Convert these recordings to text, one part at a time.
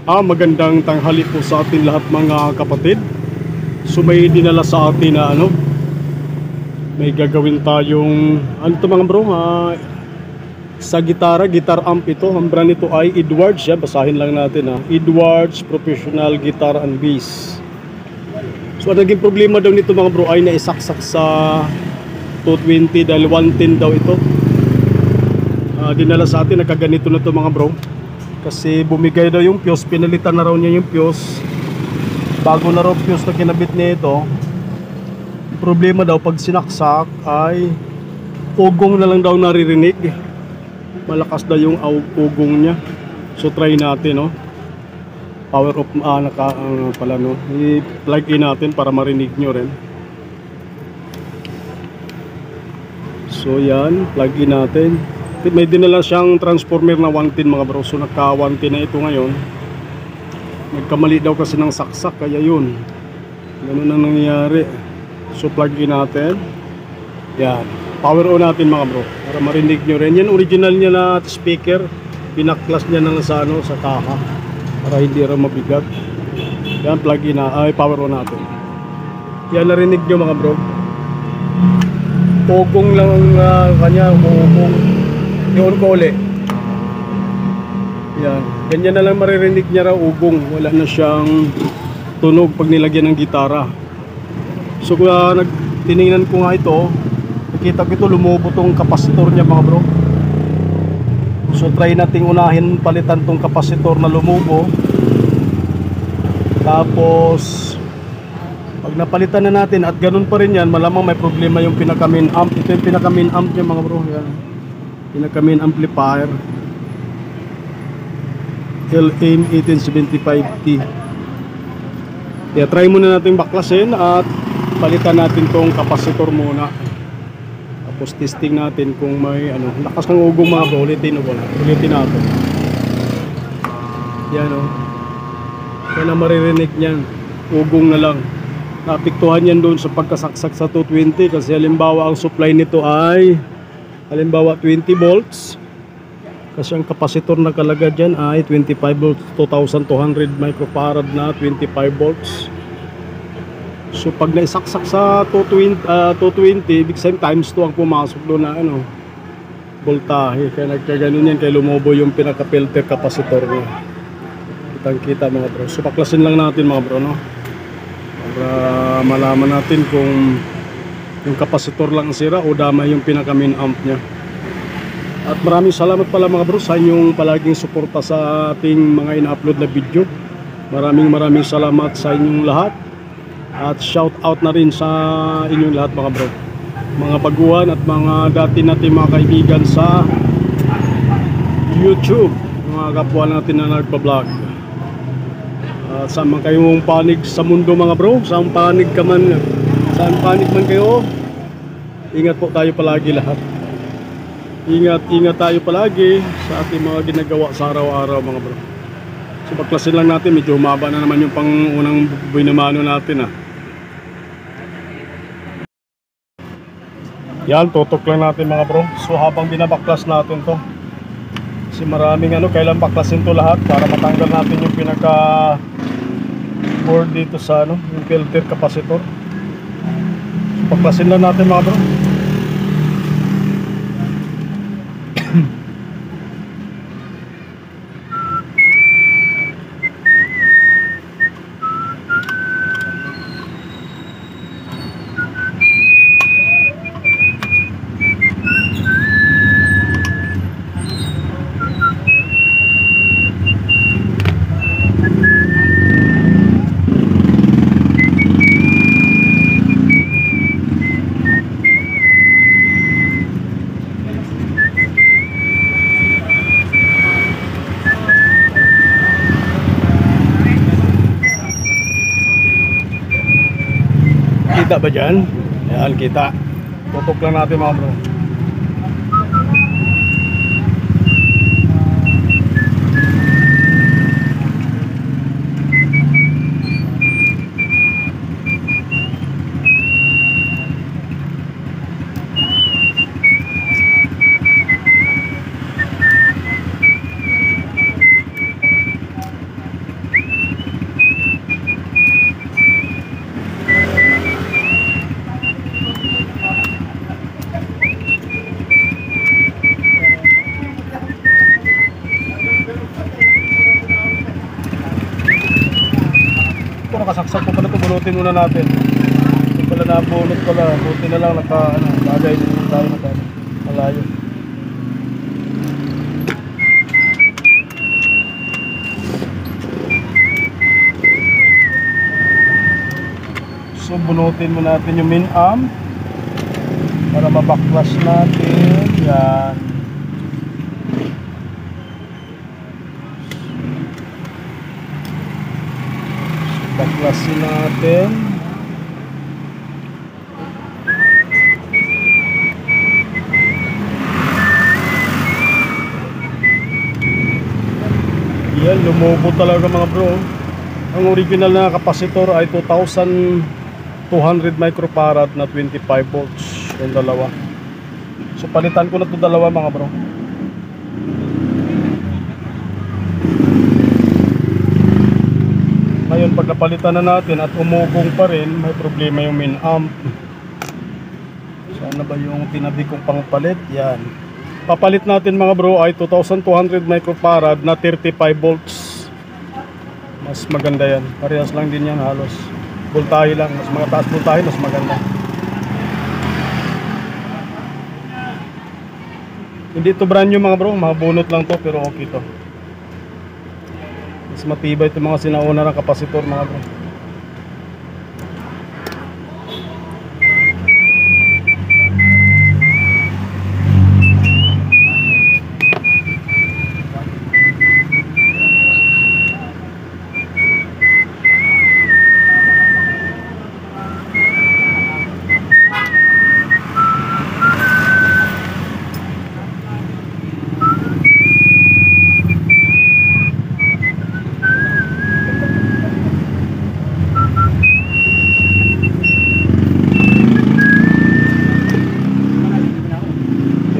Magandang tanghali po sa atin lahat mga kapatid. So may dinala sa atin na may gagawin tayong to mga bro, sa guitar amp ito. Ang brand nito ay Edwards, basahin lang natin Edwards Professional Guitar and Bass. So ang naging problema daw nito mga bro ay naisaksak sa 220 dahil 110 daw ito. Dinala sa atin, nagkaganito na to mga bro. Kasi bumigay daw yung fuse, pinalitan na raw niya yung fuse. Bago na raw fuse na kinabit niya ito. Problema daw pag sinaksak ay ugong na lang daw naririnig. Malakas daw yung ugong niya. So try natin power off, i-plug in natin para marinig nyo rin. So yan, plug in natin. May dinala siyang transformer na 110 mga bro. So naka 110 na ito ngayon. Nagkamali daw kasi ng saksak, kaya yun, ganun ang nangyayari. So plug in natin. Yan, power on natin mga bro para marinig nyo rin. Yan original niya na speaker. Pinaklas niya na sa kaha para hindi rin mabigat. Yan, plug in na, power on natin. Yan, narinig nyo mga bro. Ugong lang kanya, ugong. I-on ko ulit. Yan, ganyan na lang maririnig niya raw, ugong. Wala na siyang tunog pag nilagyan ng gitara. So tiningnan ko nga ito, nakita ko ito, lumubo tong kapasitor niya mga bro. So try nating unahin palitan tong kapasitor na lumubo. Tapos pag napalitan na natin at ganun pa rin yan, malamang may problema yung pinaka main amp. Ito yung pinaka main amp niya mga bro. Yan, pinaka main amplifier LM 1875T. Kaya try muna natin baklasin at palitan natin tong kapasitor muna. Tapos testing natin kung may lakas ng ugong mga bro. Ulitin natin. Yan kaya na maririnig niyan, ugong na lang. Naapektuhan yan doon sa pagkasaksak sa 220 kasi halimbawa ang supply nito ay 20 volts. Kasi ang kapasitor na kalaga dyan ay 25 volts, 2200 microfarad na 25 volts. So pag naisaksak sa 220, ibig sabihin times 2 ang pumasok doon na voltahe. Kaya nagkaganon yan, kaya lumobo yung pinaka-filter kapasitor niya. Kitang kita mga bro. So paklasin lang natin mga bro para malaman natin kung yung kapasitor lang sira o damay yung pinaka main amp niya. At maraming salamat pala mga bro sa inyong palaging suporta sa ating mga ina-upload na video. Maraming salamat sa inyong lahat. At shout out na rin sa inyong lahat mga bro, mga baguhan at mga dati natin mga kaibigan sa YouTube, mga kapwa natin na nagpa-vlog. Saan man kayong panig sa mundo mga bro, saan panig man kayo, ingat po tayo palagi lahat. Ingat tayo palagi sa ating mga ginagawa sa araw-araw mga bro. So baklasin lang natin, medyo humaba na naman yung pangunang buhay na mano natin Yan, tutok lang natin mga bro. So habang binabaklas natin to, kasi maraming kailan baklasin to lahat para matanggal natin yung pinaka board dito sa yung filter capacitor. So baklasin lang natin mga bro. Kita ba dyan? Yan, kita. Tutok lang natin mga bro. nakasaksak pa pala ito, bunutin muna natin. Hindi pala nabunot pala, buti na lang lagay din tayo malayo. So bunutin mo natin yung main arm para mabaklas natin. Yan. So, baklasin natin. Yan, lumubo talaga mga bro. Ang original na kapasitor ay 2,200 microfarad na 25 volts. Yung dalawa. So palitan ko na ito dalawa mga bro. Ngayon pag napalitan na natin at umugong pa rin, may problema yung main amp. Sana ba yung tinabi kong pangpalit? Yan. Papalit natin mga bro ay 2,200 microfarad na 35 volts. Mas maganda yan. Parehas lang din yan halos. Voltahe lang. Mas mga taas voltahe, mas maganda. Hindi ito brand new mga bro. Mabunot lang to pero okay to. Mas matibay ito mga sinauna ng kapasitor mga bro.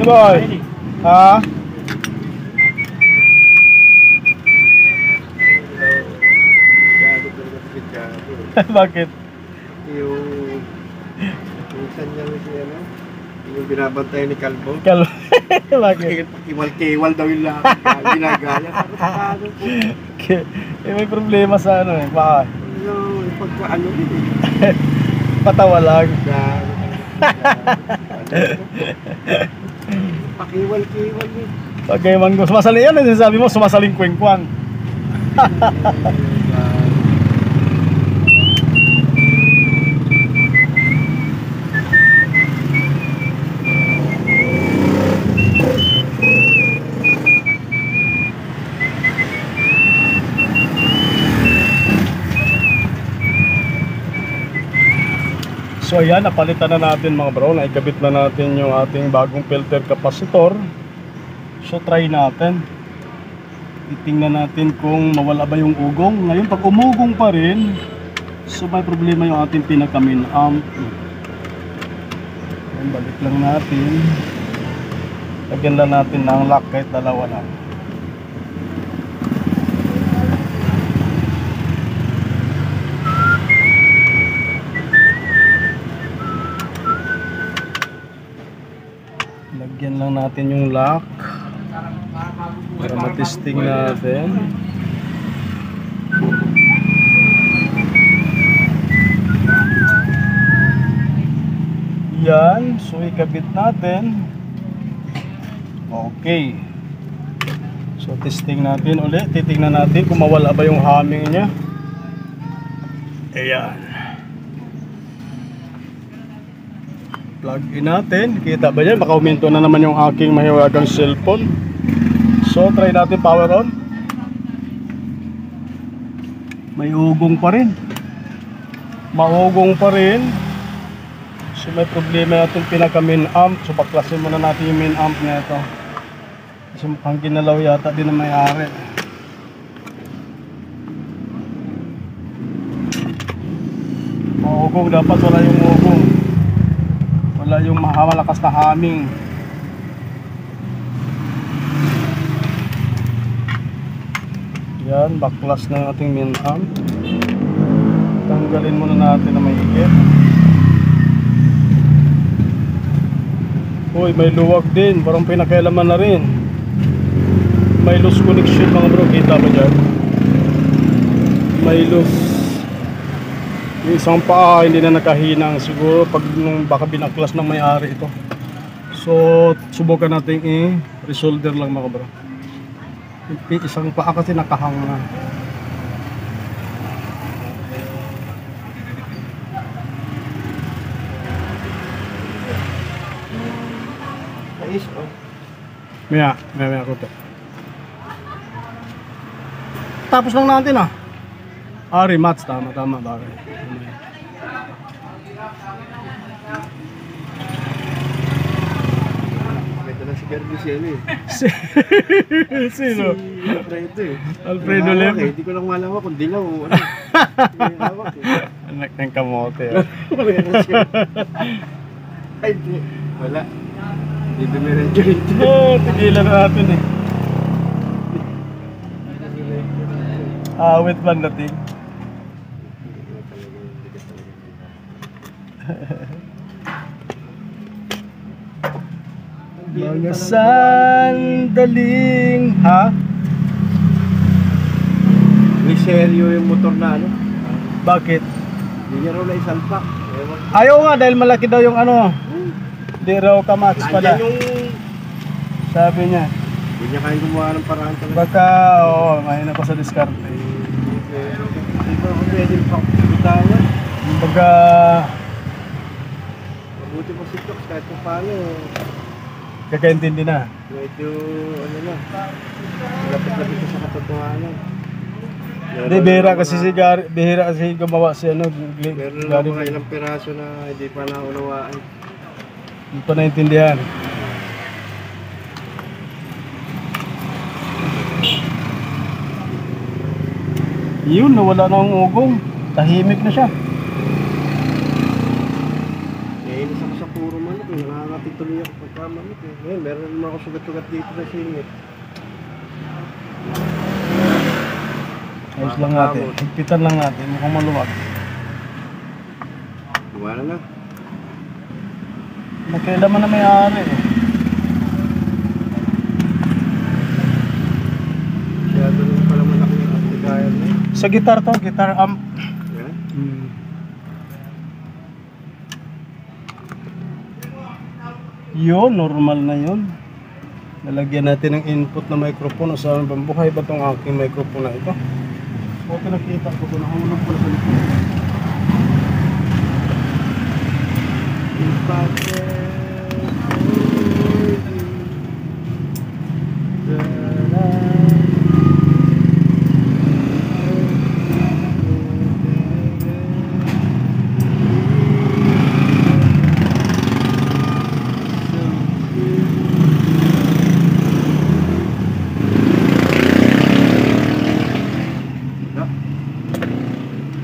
Boy. Ha? Bakit? Yung kanya si ano, yung binabantay ni Kalbo. Bakit? Kiwal-kiwal daw yung lahat. Ginagaya. May problema sa ano eh. Baka? Yung pagkaano rin eh. Patawa lang. Pakiwal-kiwal eh. Okay, manggo. Sumasali yan. Sabi mo, sumasaling kweng-kwang. So ayan, napalitan na natin mga bro, naikabit na natin yung ating bagong filter capacitor. So try natin. Titingnan natin kung mawala ba yung ugong. Ngayon pag umugong pa rin, so may problema yung ating pinaka main amp. Ayan, balik lang natin. Lagyan lang natin ng lock kahit dalawa lang. Lagyan lang natin yung lock para matesting natin. Yan, so ikabit natin. Okay. So testing natin ulit. Titingnan natin kung mawala ba yung humming niya. Ayan. Plug in natin. Kita ba yan? Baka uminto na naman yung aking mahiwagang cellphone. So try natin power on. May ugong pa rin. Maugong pa rin. So may problema natin pinaka main amp. So baklasin muna natin yung main amp na ito. Kasi mukhang ginalaw yata din na may-ari. Maugong, dapat wala yung ugong. Wala yung malakas na humming. Yan, baklas na ating main amp. Tanggalin muna natin na may higit. Uy, may luwag din. Parang pinakailaman na rin. May loose connection mga bro. Kita mo dyan? May loose Yung isang paa hindi na nakahinang, siguro pag baka binaklas ng may-ari ito. So subukan natin i-resolder lang mga bro. Yung isang paa kasi nakahang na. Ayos, oh. Maya ko to. Tapos lang natin ah. Rematch, tama bagay. Ito na si Garbisiano eh. Sino? Si Alfredo eh. Alfredo Yung Lem. hawak eh. Hindi ko lang malaman kung dilaw o ano. Yung hawak eh. Anak ng kamote ah. Wala na siya. Ay, di. Wala. Hindi dumiretso rito. Tigilan na natin eh. Awit man natin. Mga sandaling ha? May seryo yung motor na ano. Bakit? Hindi niya raw na isalpak. Ewan. Ayaw nga dahil malaki daw yung ano. Di raw ka-match pala. Nandiyan yung... Sabi niya. Hindi niya kaya gumawa ng paraan talaga. Baka, oo, mahina pa sa diskarte. Hindi pa ako pwede bitawan. Baga, Mabuti pa si Tox kahit pa paano. kakaintindi na. Medyo ano na. Lapit-lapit sa katotohanan. Hindi, bihira kasi si Gary, bihira kasi gumawa si ano, Meron lang mga ilang piraso na hindi pa naunawaan. Hindi pa naintindihan. Yun, nawala na ang ugong. Tahimik na siya. Nainis ako sa puro manok eh. Nakakatituloy ako pagka manok eh. Ngayon, meron naman ako sugat-sugat dito na singit. Ayos lang natin. Higpitan lang natin. Mukhang maluwag. Gumana na. Magkailaman na may-ari eh. Masyado rin pala malaki yung applicayan na eh. Sa gitar to, guitar amp. Yan. Yun, normal na yun. Lalagyan natin ng input na microphone. O saan bambuhay ba itong aking microphone na ito? Okay, nakita ko ito. Nakahulog pala sa likod.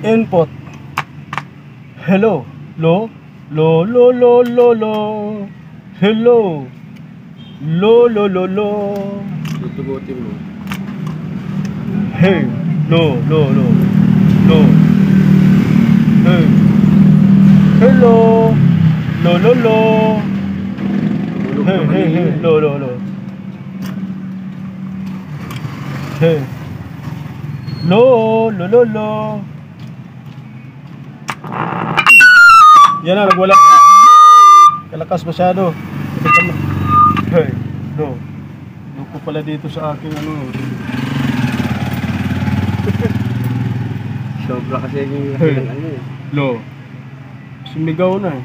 Input. Hello. Lo. Lo lo lo lo lo. Hello. Lo lo lo lo. Tutugutin mo. Hey. Lo lo lo. Lo. Hey. Hello. Lo lo lo. Tulog Hey naman hey yun hey. eh. Lo lo lo. Hey. Lo lo lo lo. Yan na, nagwala. Kalakas masyado. Hey, no. Loko pala dito sa aking ano. Sobra kasi yung Hey. ano eh. Lo. Sumigaw na eh.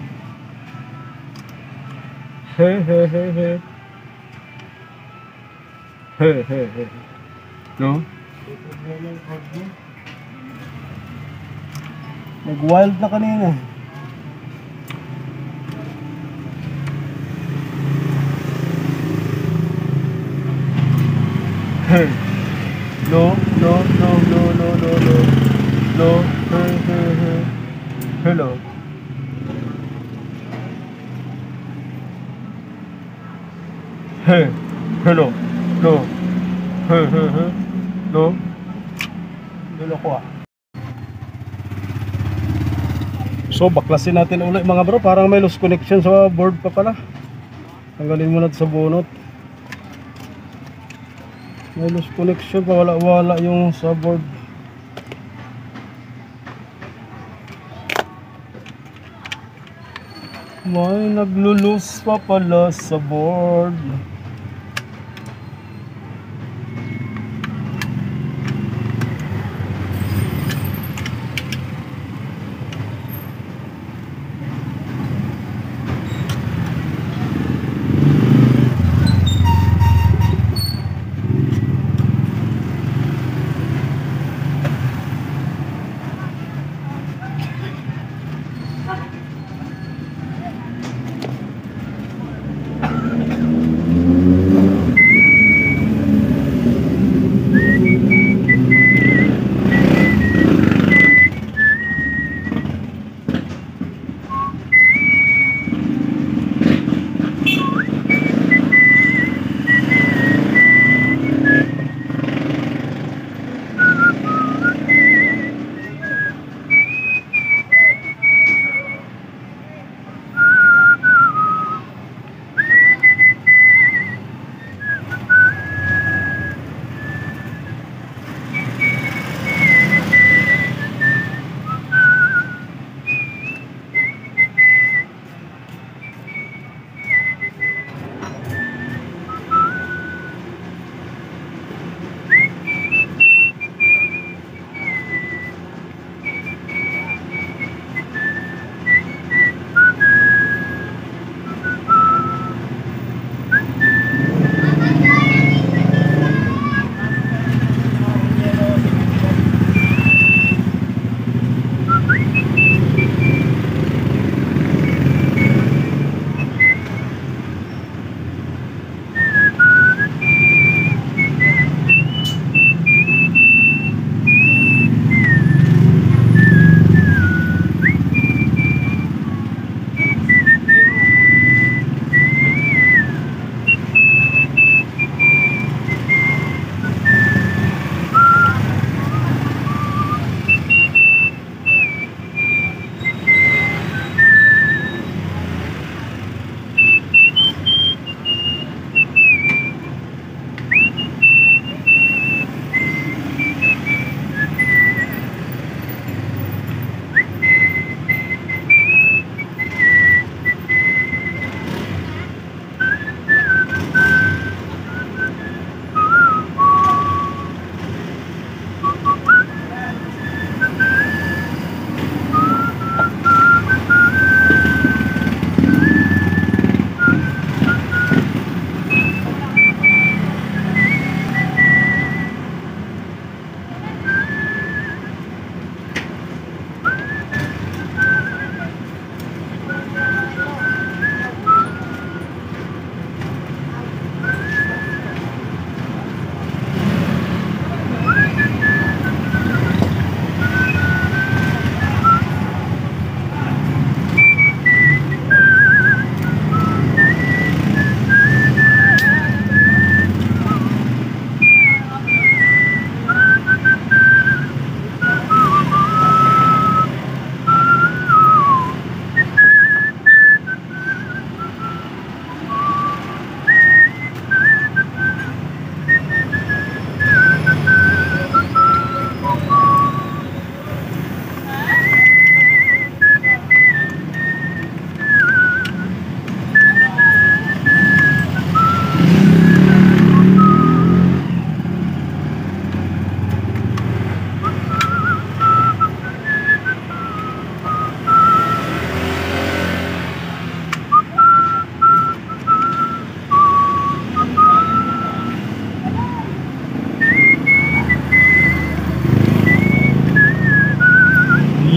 Hey, hey, hey, hey. Hey, hey, hey. No? Nag-wild na kanina. Hey. No, no, no, no, no, no, no. No, hey, hey, hey. Hello. Hey, hello. No. Hey, hey, hey. No. Hello ko ah. So, baklasin natin ulit mga bro. Parang may loose connection sa board pa pala. Tanggalin mo natin sa bunot. May loose connection pa, wala yung sa board. May naglulus pa pala sa board.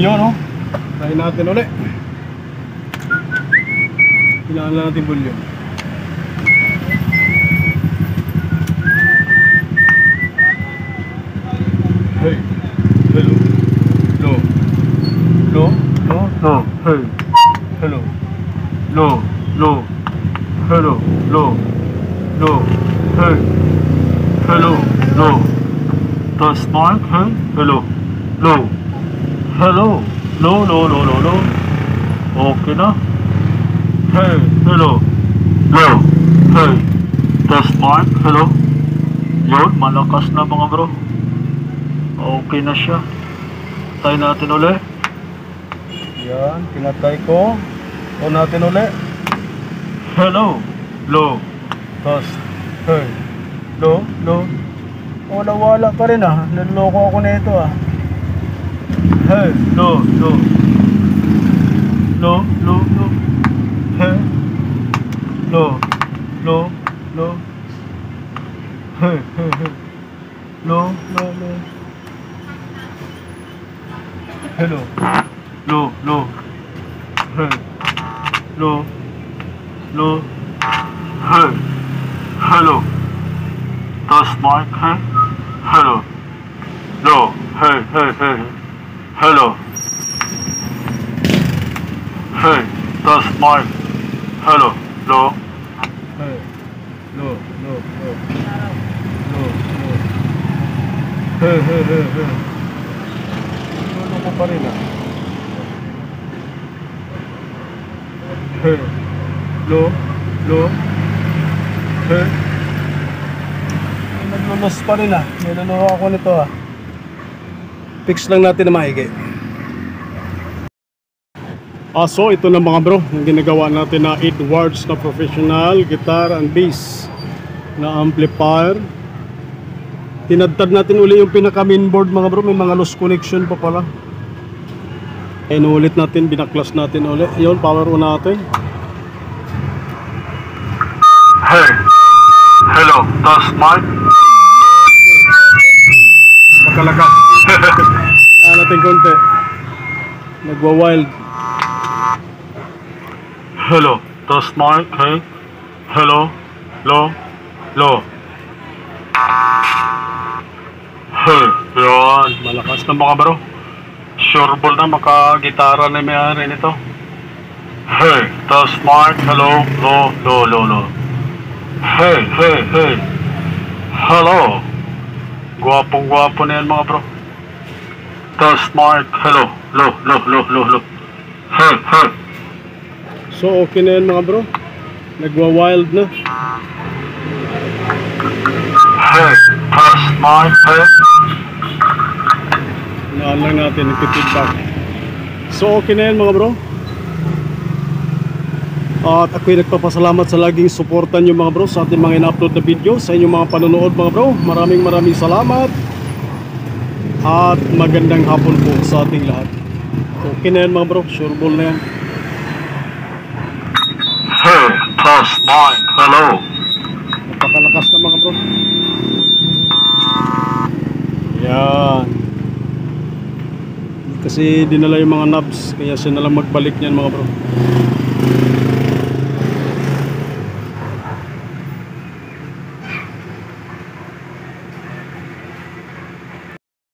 Yun, no? Try natin ulit. Kailangan lang natin volume. Hey, hello, no, no, no, no, hey, hello, no, no, hello, no, no, hey, hello, no, test mic, hey, hello, no, hello, no, no, no, no, no, okay na, hey, hello, no, hey, test mic, hello, yun, malakas na mga bro. Okay na siya. Try natin ulit. Yan, pinatay ko. On natin uli. Hello. Low. Test. Hey. Low. Low. Wala pa rin ah. Naloloko ako na ito ah. Hey. Low. Low. Low. Low. Low. Hey. Low. Low. Low. Hey. Hey. Hey. Low. Low. Low. Hello. Low. Low. Hey. Low. Low. Hey. Hello. Test mic. Hey. Hello. Low. Hey. Hey. Hey. Hello. Hey. Test mic. Hello. Low. Hey. Low. Low. Low. Low. Low. Hey. Hey. Hey. Hey. Ano ko pa rin ah. Hey. Low. Low. Hey. Naglulos pa rin ah. Niluluha ako nito ah. Fix lang natin na maigi. So ito na mga bro, yung ginagawa natin na Edwards na professional guitar and bass na amplifier. Tinadtad natin uli yung pinaka mainboard mga bro, may mga loose connection pa pala. Inulit natin, binaklas natin uli. Yun, power on natin. Hey. Hello, test mic. Pagkalaga. Kailangan natin konti. Nagwa-wild. Hello, test mic. Hey. Hello. Low. Low. Hey. Yun. Malakas na mga bro. Sure ball na makagitara na may-ari nito. Hey. Test mic. Hello. Low. Low. Low. Low. Hey. Hey. Hey. Hello. Gwapong-gwapo na yan mga bro. Test mic. Hello. Low. Low. Low. Low. Low. Hey. Hey. So okay na yan mga bro. Nagwa-wild na. Hey. Test mic. Hey. Naan lang natin nagpipidback. So okay na yan mga bro. At ako'y nagpapasalamat sa laging suportan nyo mga bro sa ating mga ina-upload na video, sa inyong mga panonood mga bro. Maraming salamat. At magandang hapon po sa ating lahat. Okay na yan mga bro, sure ball na yan. Hey, test mic, hello. Napakalakas na mga bro. Yan. Kasi dinala yung mga knobs, kaya siya nalang magbalik niyan mga bro.